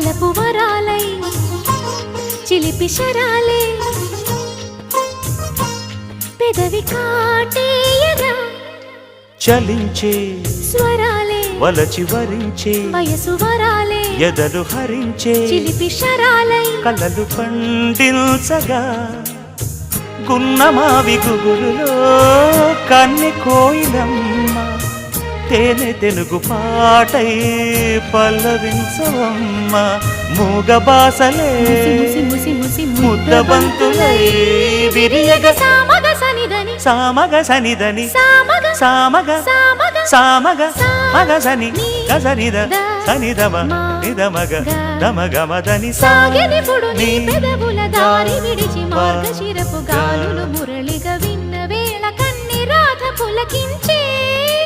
వలపు వరాలై చిలిపి శరాలే పెదవి కాటేయగా చలించే స్వరాలే వలచి వరించే వయసు వరాలే ఎదలు హరించే చిలిపి శరాలై కలలు పండించగా గున్నమావి గుగులులో కన్నె కోయిలమ్మ తేనె తెలుగు పాటై పల్లవించవమ్మ మూగ బాసలే ముద్దబంతులై విరియగ సామగ సనిదని సామగ సనిదని సామగ సామగ సామగ సామగ మగసని గసనిద సనిదమ నిదమగ దమగమదని సాగెనిపుడు నీ పెదవుల దారి విడిచి మార్గశిరపు గాలులు మురళిగా విన్న వేళ కన్ని రాధ పులకించే